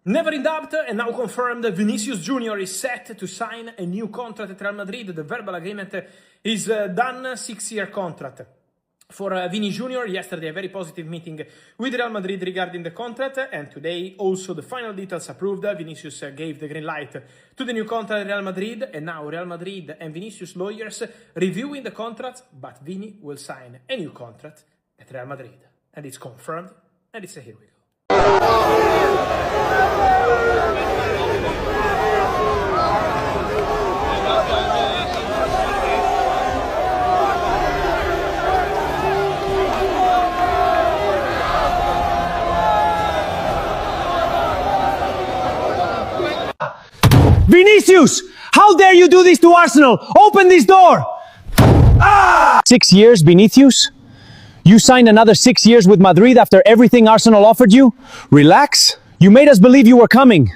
Never in doubt, and now confirmed, Vinicius Jr is set to sign a new contract at Real Madrid. The verbal agreement is done, 6-year contract. For Vini Jr, yesterday a very positive meeting with Real Madrid regarding the contract, and today also the final details approved. Vinicius gave the green light to the new contract at Real Madrid, and now Real Madrid and Vinicius lawyers reviewing the contract, but Vini will sign a new contract at Real Madrid. And it's confirmed, and it's a here we go. Vinicius! How dare you do this to Arsenal? Open this door! 6 years, Vinicius? You signed another 6 years with Madrid after everything Arsenal offered you? Relax. You made us believe you were coming.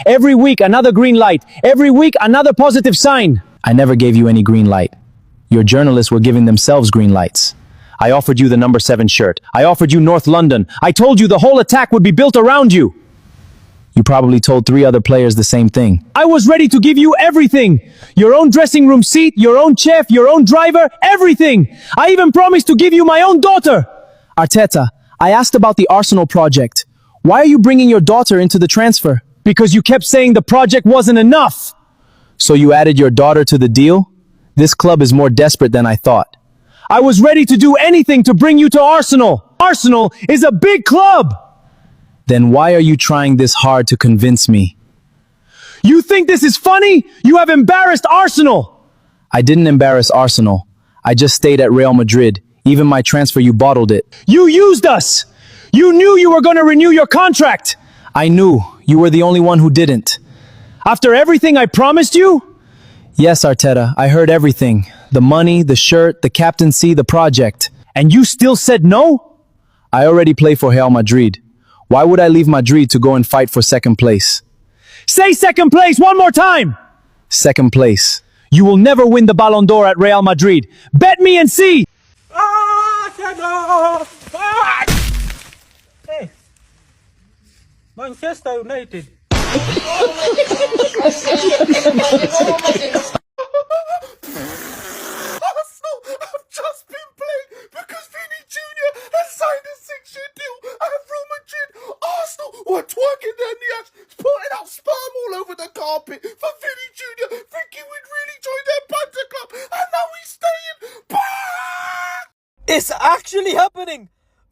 Every week, another green light. Every week, another positive sign. I never gave you any green light. Your journalists were giving themselves green lights. I offered you the number 7 shirt. I offered you North London. I told you the whole attack would be built around you. You probably told 3 other players the same thing. I was ready to give you everything. Your own dressing room seat, your own chef, your own driver, everything. I even promised to give you my own daughter. Arteta, I asked about the Arsenal project. Why are you bringing your daughter into the transfer? Because you kept saying the project wasn't enough. So you added your daughter to the deal? This club is more desperate than I thought. I was ready to do anything to bring you to Arsenal. Arsenal is a big club. Then why are you trying this hard to convince me? You think this is funny? You have embarrassed Arsenal. I didn't embarrass Arsenal. I just stayed at Real Madrid. Even my transfer, you bottled it. You used us. You knew you were going to renew your contract. I knew. You were the only one who didn't. After everything I promised you? Yes, Arteta, I heard everything. The money, the shirt, the captaincy, the project. And you still said no? I already play for Real Madrid. Why would I leave Madrid to go and fight for second place? Say second place one more time! Second place. You will never win the Ballon d'Or at Real Madrid. Bet me and see! Hey, Manchester United. Arsenal have just been played because Vini Jr has signed a 6-year deal at Real Madrid. Arsenal were twerking their knees, putting out sperm all over the carpet for Vini Jr, thinking we'd really join their banter club, and now he's staying. It's actually happening.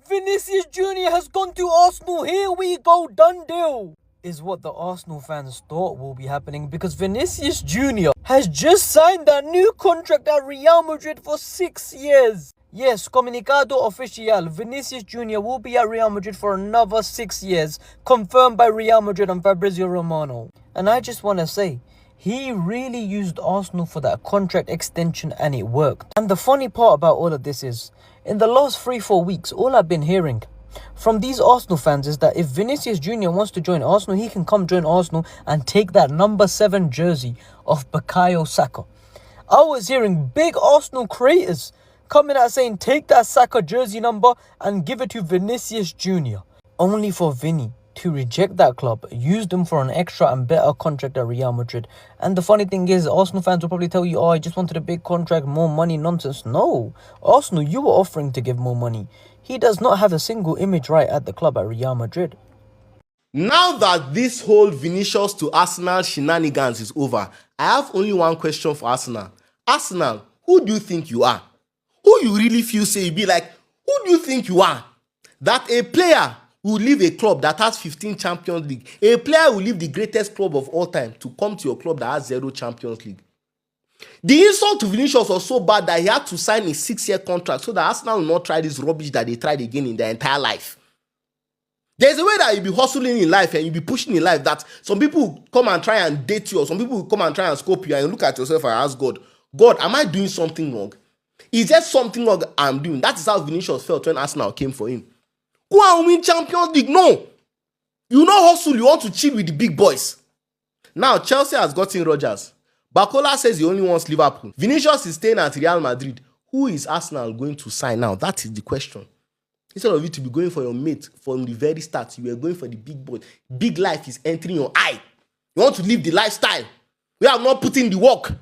Vinicius Jr has gone to Arsenal. Here we go, done deal. Is what the Arsenal fans thought will be happening, because Vinicius Jr has just signed that new contract at Real Madrid for 6 years. Yes, comunicado oficial, Vinicius Jr will be at Real Madrid for another 6 years, confirmed by Real Madrid and Fabrizio Romano. And I just want to say, he really used Arsenal for that contract extension, and it worked. And the funny part about all of this is, in the last 3-4 weeks, all I've been hearing from these Arsenal fans is that if Vinicius Jr wants to join Arsenal, he can come join Arsenal and take that number 7 jersey of Bukayo Saka. I was hearing big Arsenal creators coming out saying, take that Saka jersey number and give it to Vinicius Jr. Only for Vini to reject that club, use them for an extra and better contract at Real Madrid. And the funny thing is, Arsenal fans will probably tell you, oh, I just wanted a big contract, more money, nonsense. No, Arsenal, you were offering to give more money. He does not have a single image right at the club at Real Madrid. Now that this whole Vinicius to Arsenal shenanigans is over, I have only one question for Arsenal. Arsenal, who do you think you are? Who you really feel say you be like? Who do you think you are? That a player will leave a club that has 15 Champions League, a player will leave the greatest club of all time to come to your club that has 0 Champions League. The insult to Vinicius was so bad that he had to sign a 6-year contract so that Arsenal will not try this rubbish that they tried again in their entire life. There's a way that you'll be hustling in life and you'll be pushing in life that some people will come and try and date you, or some people will come and try and scope you, and you look at yourself and ask God, God, am I doing something wrong? Is there something wrong I'm doing? That is how Vinicius felt when Arsenal came for him. Go and win Champions League. No. You know hustle, you want to chill with the big boys. Now, Chelsea has gotten Rodgers. Bacola says he only wants Liverpool. Vinicius is staying at Real Madrid. Who is Arsenal going to sign now? That is the question. Instead of you to be going for your mate from the very start, you were going for the big boy. Big life is entering your eye. You want to live the lifestyle. We have not put in the work.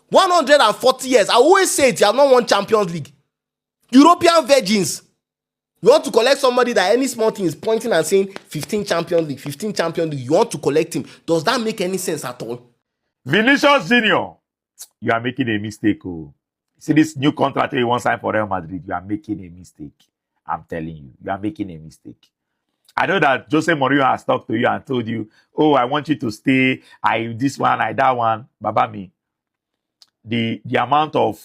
140 years. I always say it, you have not won Champions League. European virgins. You want to collect somebody that any small thing is pointing and saying 15 Champions League, 15 Champions League. You want to collect him. Does that make any sense at all? Vinicius Jr, you are making a mistake. Oh. See this new contract you want to sign for Real Madrid, you are making a mistake. I'm telling you, you are making a mistake. I know that Jose Mourinho has talked to you and told you, oh, I want you to stay. I this one, I that one. Baba me. The amount of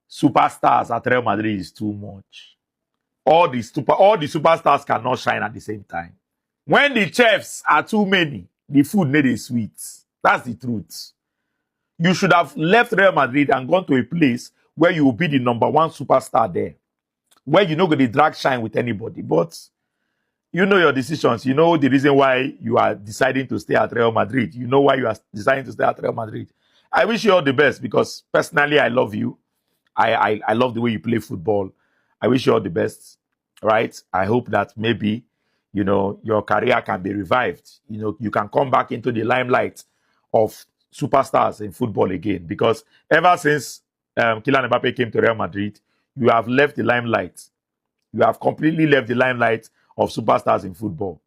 superstars at Real Madrid is too much. All the superstars cannot shine at the same time. When the chefs are too many, the food need is sweet. That's the truth. You should have left Real Madrid and gone to a place where you will be the #1 superstar there, where you're not going to drag shine with anybody. But you know your decisions. You know the reason why you are deciding to stay at Real Madrid. You know why you are deciding to stay at Real Madrid. I wish you all the best because personally I love you. I love the way you play football. I wish you all the best, right? I hope that maybe, you know, your career can be revived. You know, you can come back into the limelight of superstars in football again. Because ever since Kylian Mbappé came to Real Madrid, you have left the limelight. You have completely left the limelight of superstars in football.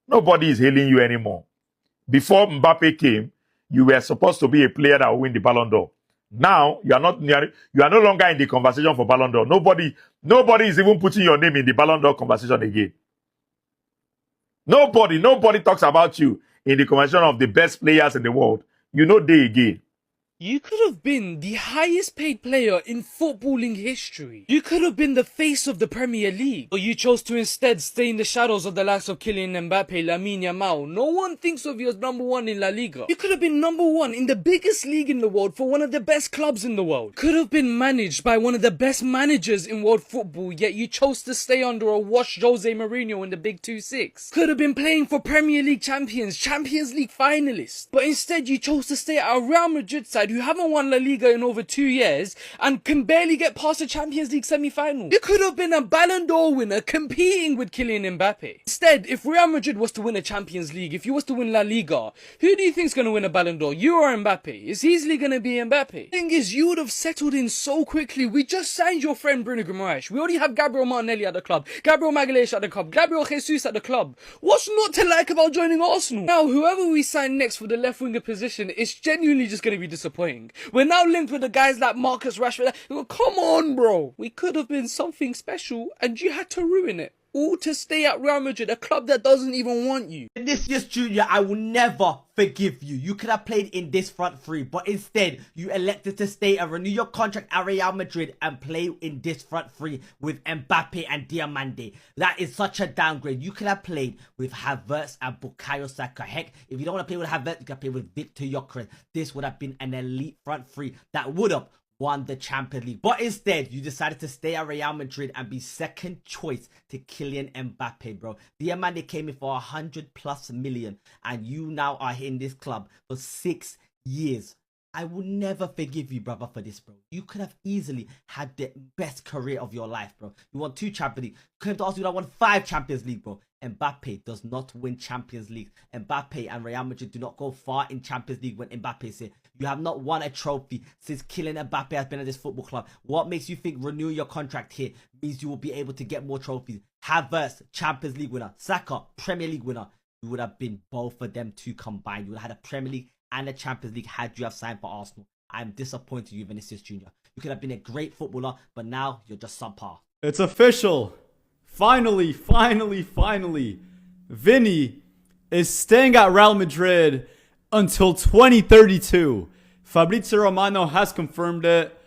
Nobody is hailing you anymore. Before Mbappé came, you were supposed to be a player that will win the Ballon d'Or. Now you are no longer in the conversation for Ballon d'Or. Nobody is even putting your name in the Ballon d'Or conversation again. Nobody talks about you in the conversation of the best players in the world. You know they again. You could have been the highest paid player in footballing history. You could have been the face of the Premier League. But you chose to instead stay in the shadows of the likes of Kylian Mbappé, Lamine Yamal. No one thinks of you as #1 in La Liga. You could have been #1 in the biggest league in the world for one of the best clubs in the world. Could have been managed by one of the best managers in world football, yet you chose to stay under a washed Jose Mourinho in the Big 2-6. Could have been playing for Premier League champions, Champions League finalists. But instead you chose to stay at a Real Madrid side who haven't won La Liga in over 2 years and can barely get past the Champions League semi-final. You could have been a Ballon d'Or winner competing with Kylian Mbappé. Instead, if Real Madrid was to win a Champions League, if you was to win La Liga, who do you think's going to win a Ballon d'Or? You or Mbappé? It's easily going to be Mbappé. The thing is, you would have settled in so quickly. We just signed your friend Bruno Guimaraes. We already have Gabriel Martinelli at the club, Gabriel Magalhaes at the club, Gabriel Jesus at the club. What's not to like about joining Arsenal? Now, whoever we sign next for the left winger position is genuinely just going to be disappointing. We're now linked with the guys like Marcus Rashford. Come on, bro. We could have been something special and you had to ruin it. All to stay at Real Madrid, a club that doesn't even want you. Vinicius Jr, I will never forgive you. You could have played in this front three, but instead you elected to stay and renew your contract at Real Madrid and play in this front three with Mbappe and Diamande. That is such a downgrade. You could have played with Havertz and Bukayo Saka. Heck, if you don't want to play with Havertz, you can play with Victor Gyökeres. This would have been an elite front three that would have won the Champions League. But instead, you decided to stay at Real Madrid and be second choice to Kylian Mbappe, bro. Diamande came in for 100+ million and you now are in this club for 6 years. I will never forgive you, brother, for this, bro. You could have easily had the best career of your life, bro. You won 2 Champions League. Came to Arsenal, you won 5 Champions League, bro. Mbappe does not win Champions League. Mbappe and Real Madrid do not go far in Champions League when Mbappe is here. You have not won a trophy since Kylian Mbappe has been at this football club. What makes you think renewing your contract here means you will be able to get more trophies? Havertz, Champions League winner. Saka, Premier League winner. You would have been both of them two combined. You would have had a Premier League and a Champions League had you have signed for Arsenal. I'm disappointed in you, Vinicius Jr. You could have been a great footballer, but now you're just subpar. It's official. Finally, Vinny is staying at Real Madrid until 2032. Fabrizio Romano has confirmed it.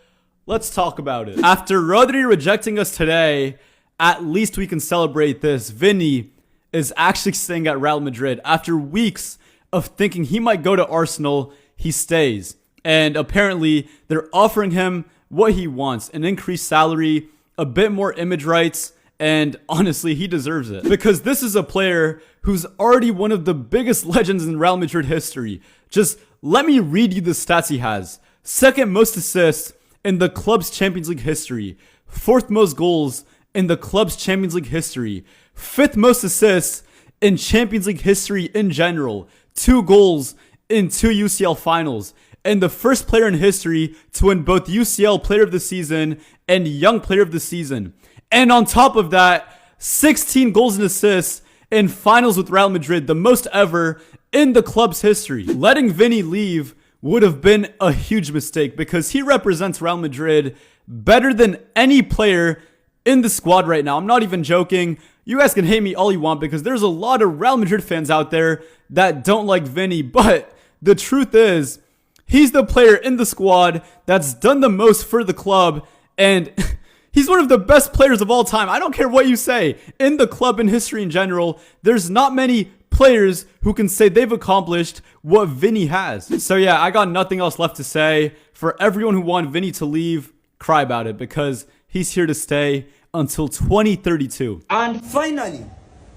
Let's talk about it. After Rodri rejecting us today, at least we can celebrate this. Vinny is actually staying at Real Madrid. After weeks of thinking he might go to Arsenal, he stays. And apparently, they're offering him what he wants. An increased salary, a bit more image rights, and honestly, he deserves it. Because this is a player who's already one of the biggest legends in Real Madrid history. Just let me read you the stats he has. Second most assists in the club's Champions League history. 4th most goals in the club's Champions League history, 5th most assists in Champions League history in general, 2 goals in 2 UCL finals, and the first player in history to win both UCL Player of the Season and Young Player of the Season. And on top of that, 16 goals and assists in finals with Real Madrid, the most ever in the club's history. Letting Vinny leave would have been a huge mistake because he represents Real Madrid better than any player in the squad right now. I'm not even joking. You guys can hate me all you want because there's a lot of Real Madrid fans out there that don't like Vinny, but the truth is, he's the player in the squad that's done the most for the club, and he's one of the best players of all time. I don't care what you say. In the club and history in general, there's not many players who can say they've accomplished what Vinny has. So yeah, I got nothing else left to say. For everyone who wanted Vinny to leave, cry about it because he's here to stay until 2032. And finally,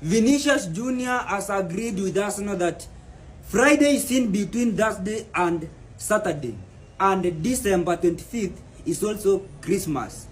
Vinicius Jr has agreed with Arsenal that Friday is in between Thursday and Saturday, and December 25th is also Christmas.